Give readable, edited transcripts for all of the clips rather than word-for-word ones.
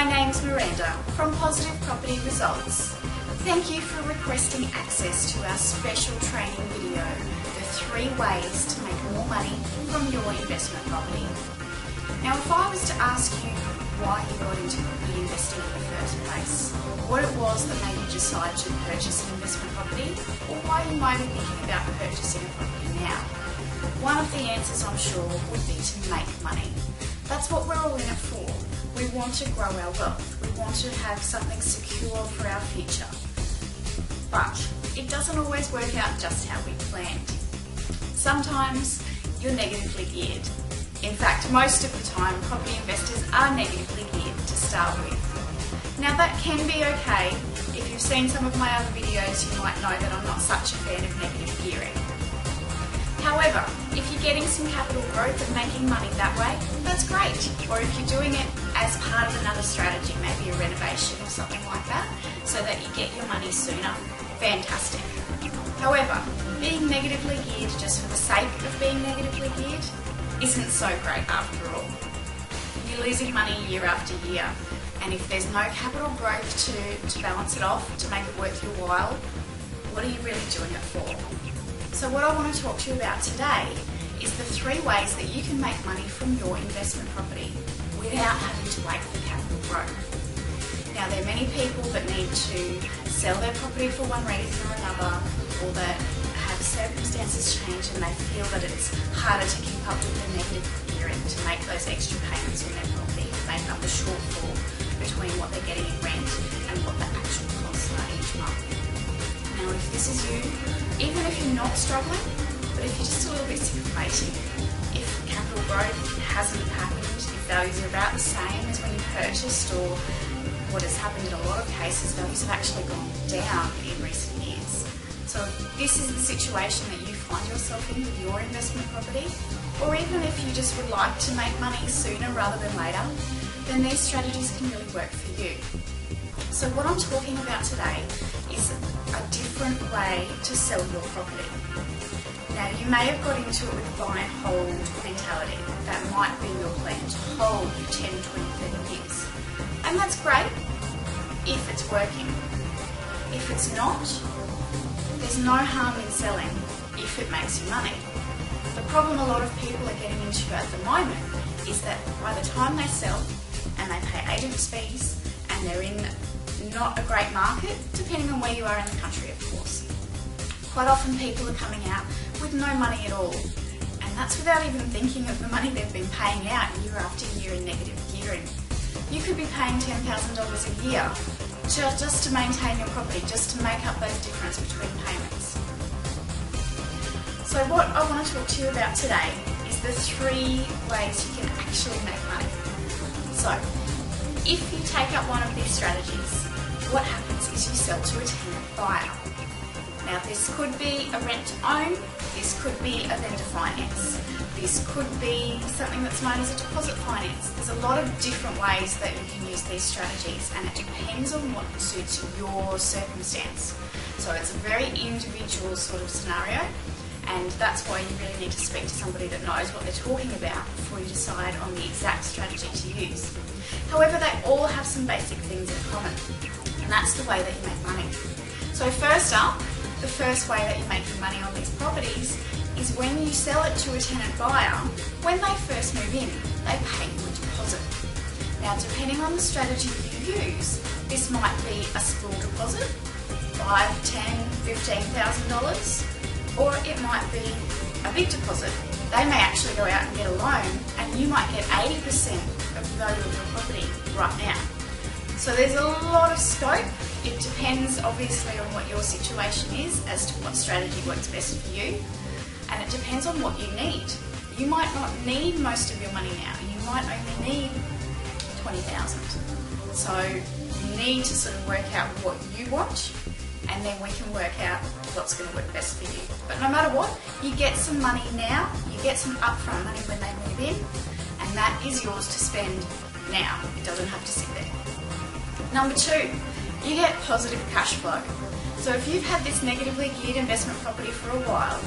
My name's Miranda from Positive Property Results. Thank you for requesting access to our special training video, the 3 ways to make more money from your investment property. Now, if I was to ask you why you got into property investing in the first place, what it was that made you decide to purchase an investment property, or why you might be thinking about purchasing a property now, one of the answers, I'm sure, would be to make money. That's what we're all in it for. We want to grow our wealth. We want to have something secure for our future. But it doesn't always work out just how we planned. Sometimes you're negatively geared. In fact, most of the time, property investors are negatively geared to start with. Now, that can be okay. If you've seen some of my other videos, you might know that I'm not such a fan of negative gearing. However, if you're getting some capital growth and making money that way, that's great. Or if you're doing it as part of another strategy, maybe a renovation or something like that, so that you get your money sooner, fantastic. However, being negatively geared just for the sake of being negatively geared isn't so great after all. You're losing money year after year, and if there's no capital growth to balance it off, to make it worth your while, what are you really doing it for? So what I want to talk to you about today is the 3 ways that you can make money from your investment property without having to wait for capital growth. Now, there are many people that need to sell their property for one reason or another, or that have circumstances change and they feel that it's harder to keep up with the negative gearing to make those extra payments on their property to make up the shortfall between what they're getting in rent and what the actual costs are each month. Now, if this is you, even if you're not struggling, but if you're just a little bit sick of waiting, if capital growth hasn't happened, if values are about the same as when you purchased, or what has happened in a lot of cases, values have actually gone down in recent years. So if this is the situation that you find yourself in with your investment property, or even if you just would like to make money sooner rather than later, then these strategies can really work for you. So what I'm talking about today is a different way to sell your property. Now, you may have got into it with a buy and hold mentality. That might be your plan, to hold 10, 20, 30 years. And that's great if it's working. If it's not, there's no harm in selling if it makes you money. The problem a lot of people are getting into at the moment is that by the time they sell and they pay agents' fees and they're in not a great market, depending on where you are in the country, of course. Quite often people are coming out with no money at all, and that's without even thinking of the money they've been paying out year after year in negative gearing. You could be paying $10,000 a year just to maintain your property, just to make up those difference between payments. So what I want to talk to you about today is the 3 ways you can actually make money. So, if you take up one of these strategies, what happens is you sell to a tenant buyer. Now, this could be a rent to own, this could be a vendor finance, this could be something that's known as a deposit finance. There's a lot of different ways that you can use these strategies, and it depends on what suits your circumstance. So it's a very individual sort of scenario, and that's why you really need to speak to somebody that knows what they're talking about before you decide on the exact strategy to use. However, they all have some basic things in common, and that's the way that you make money. So first up, the first way that you make your money on these properties is when you sell it to a tenant buyer. When they first move in, they pay you a deposit. Now, depending on the strategy you use, this might be a small deposit, $5,000, $10,000, $15,000, or it might be a big deposit. They may actually go out and get a loan, and you might get 80% of the value of your property right now. So there's a lot of scope. It depends obviously on what your situation is as to what strategy works best for you, and it depends on what you need. You might not need most of your money now. You might only need $20,000. So you need to sort of work out what you want, and then we can work out what's going to work best for you. But no matter what, you get some money now, you get some upfront money when they move in, and that is yours to spend now. It doesn't have to sit there. Number 2, you get positive cash flow. So if you've had this negatively geared investment property for a while,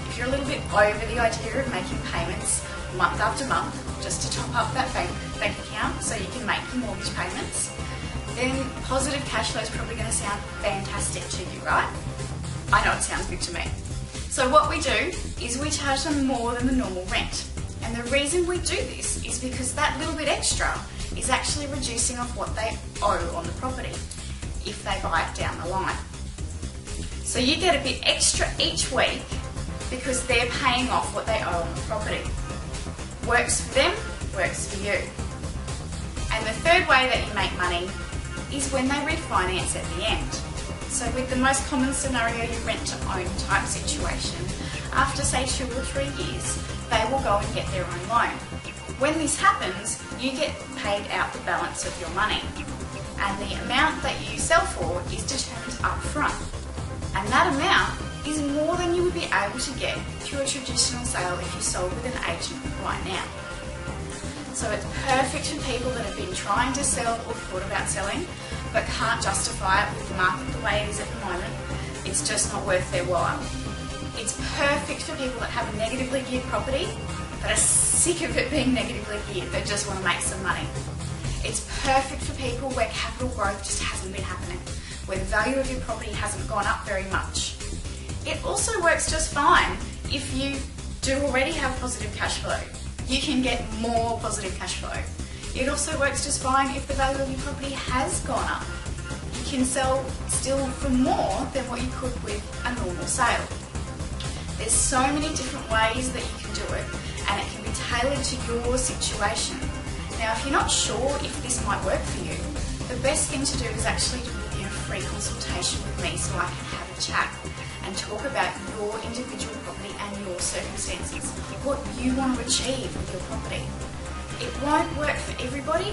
if you're a little bit over the idea of making payments month after month just to top up that bank account so you can make your mortgage payments, then positive cash flow is probably going to sound fantastic to you, right? I know it sounds good to me. So what we do is we charge them more than the normal rent. And the reason we do this is because that little bit extra is actually reducing off what they owe on the property if they buy it down the line. So you get a bit extra each week because they're paying off what they owe on the property. Works for them, works for you. And the third way that you make money is when they refinance at the end. So with the most common scenario, your rent to own type situation, after say 2 or 3 years, they will go and get their own loan. When this happens, you get paid out the balance of your money. And the amount that you sell for is determined up front. And that amount is more than you would be able to get through a traditional sale if you sold with an agent right now. So it's perfect for people that have been trying to sell or thought about selling but can't justify it with the market the way it is at the moment. It's just not worth their while. It's perfect for people that have a negatively geared property that are sick of it being negatively geared, that just want to make some money. It's perfect for people where capital growth just hasn't been happening, where the value of your property hasn't gone up very much. It also works just fine if you do already have positive cash flow. You can get more positive cash flow. It also works just fine if the value of your property has gone up. You can sell still for more than what you could with a normal sale. There's so many different ways that you can do it, and it can be tailored to your situation. Now, if you're not sure if this might work for you, the best thing to do is actually to book in a free consultation with me so I can have a chat and talk about your individual property and your circumstances, what you want to achieve with your property. It won't work for everybody,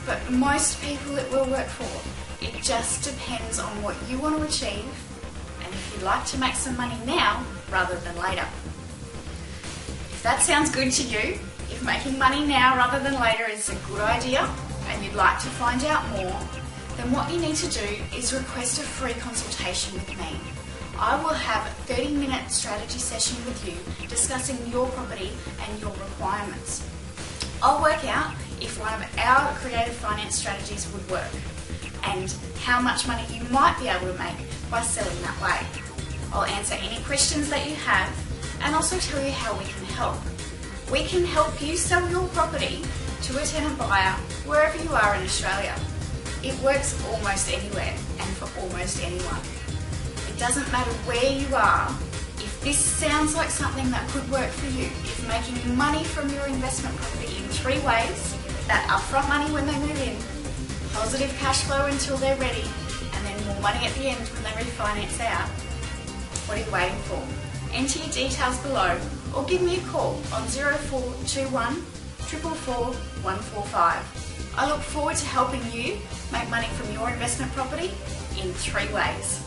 but most people it will work for. It just depends on what you want to achieve and if you'd like to make some money now rather than later. If that sounds good to you, if making money now rather than later is a good idea and you'd like to find out more, then what you need to do is request a free consultation with me. I will have a 30-minute strategy session with you discussing your property and your requirements. I'll work out if one of our creative finance strategies would work and how much money you might be able to make by selling that way. I'll answer any questions that you have and also tell you how we can help. We can help you sell your property to a tenant buyer wherever you are in Australia. It works almost anywhere and for almost anyone. It doesn't matter where you are. If this sounds like something that could work for you, if making money from your investment property in 3 ways, that upfront money when they move in, positive cash flow until they're ready, and then more money at the end when they refinance out, what are you waiting for? Enter your details below or give me a call on 0421 444 145. I look forward to helping you make money from your investment property in 3 ways.